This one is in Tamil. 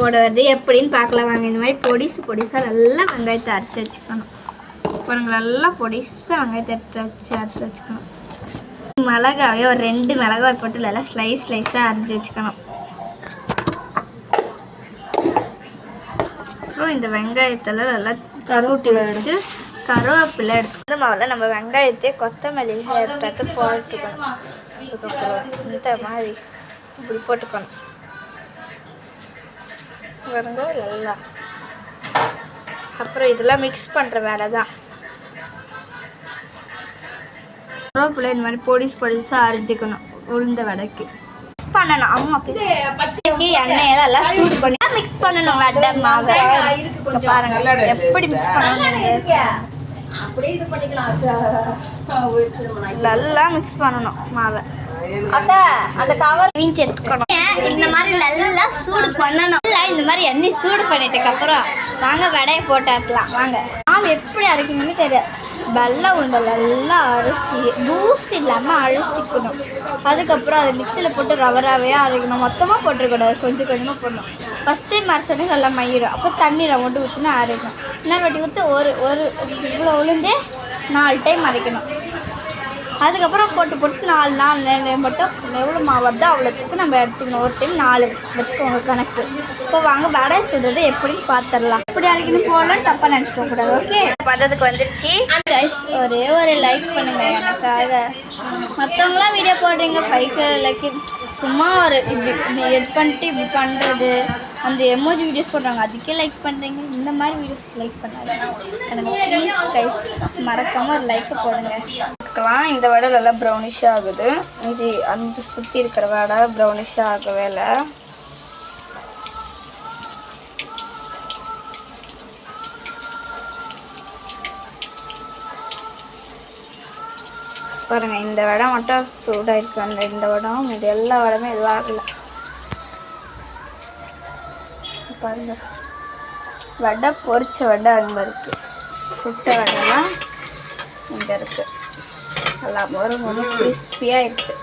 போட வருது எப்படின்னு பார்க்கலாம் வாங்க. இந்த மாதிரி பொடிசாக நல்லா வெங்காயத்தை அரைச்சி வச்சுக்கணும். அப்புறம் நல்லா பொடிசாக வெங்காயத்தை அரைச்சி வச்சுக்கணும். மிளகாவே ஒரு 2 மிளகாய் போட்டு நல்லா ஸ்லைஸாக அரைச்சி வச்சுக்கணும். அப்புறம் இந்த வெங்காயத்தில் நல்லா கருவூட்டி வச்சுட்டு கருவேப்பிலை எடுத்து முதல்ல நம்ம வெங்காயத்தையே கொத்தமல்லி எடுத்து போட்டுக்கணும். அதுக்கப்புறம் இந்த மாதிரி இப்படி போட்டுக்கணும். வெங்காயம் நல்லா அப்புறம் இதெல்லாம் மிக்ஸ் பண்ணுற வேலை தான். கருவேப்பிலை இந்த மாதிரி பொடிசாக அரைச்சிக்கணும். உளுந்த வடைக்கு மிக்ஸ் பண்ணணும். அம்மா பச்சைக்கு எண்ணெயெல்லாம் எல்லாம் சூடு பண்ணி மிக்ஸ் பண்ணணும். வடை மாவை பாருங்க எப்படி மிக்ஸ் பண்ணணும். நல்லா மிக்ஸ் பண்ணணும் மாவை. அந்த கவர் வீஞ்சி எடுத்துக்கணும். இந்த மாதிரி நல்லா சூடு பண்ணணும். இந்த மாதிரி எண்ணெய் சூடு பண்ணிட்டதுக்கு அப்புறம் வாங்க வடையை போட்டாக்கலாம். வாங்க மாவு எப்படி அரைக்கணும்னு தெரியாது. வெள்ளை உண்டை நல்லா அரிசி தூசி இல்லாமல் அரிசிக்கணும். அதுக்கப்புறம் அதை மிக்சியில் போட்டு ரவையாக அரைக்கணும். மொத்தமாக போட்டுருக்கூடாது, கொஞ்சம் கொஞ்சமாக போடணும். ஃபஸ்ட் டைம் அரைச்சோடனே நல்லா மயிரும். அப்போ தண்ணி மட்டும் ஊற்றினா அரைக்கணும். இன்னொரு வாட்டி ஊற்றி ஒரு இவ்வளோ உளுந்தே 4 டைம் அரைக்கணும். அதுக்கப்புறம் போட்டு 4 மட்டும் எவ்வளோ மாவு வருதோ அவ்வளோத்துக்கு நம்ம எடுத்துக்கணும். ஒரு டைம் 4 வச்சுக்கோங்க கணக்கு. இப்போ வாங்க வடை சுடுறது எப்படின்னு பார்த்துடலாம். எப்படி அரைக்கணும் போடலாம் தப்பாக நினச்சிக்க கூடாது. ஓகே பதத்துக்கு வந்துருச்சு. ஒரே ஒரு லைக் பண்ணுங்க எனக்காக. மற்றவங்களாம் வீடியோ போடுறீங்க 5K லைக் சும்மா ஒரு இப்படி எட் பண்ணிட்டு இப்படி பண்ணுறது. அந்த எமோஜி வீடியோஸ் போடுறாங்க அதுக்கே லைக் பண்ணுறீங்க. இந்த மாதிரி வீடியோஸ்க்கு லைக் பண்ணாங்க எனக்கு ப்ளீஸ் கைஸ் மறக்காமல் ஒரு லைக்கை போடுங்க. இந்த வடை நல்லா ப்ரௌனிஷாக ஆகுது. இது அந்த சுற்றி இருக்கிற வடை ப்ரௌனிஷாக ஆகவே இல்லை. பாருங்கள் இந்த வடை மட்டும் சூடாக இருக்குது. இந்த வடம் இது எல்லா வடமே எதுவும் ஆகலை. பாருங்கள் வடை பொரிச்ச வடை அங்கே இருக்குது. சுட்ட வடைலாம் இங்கே இருக்குது. நல்லா ஒரு கிறிஸ்பியாக இருக்குது.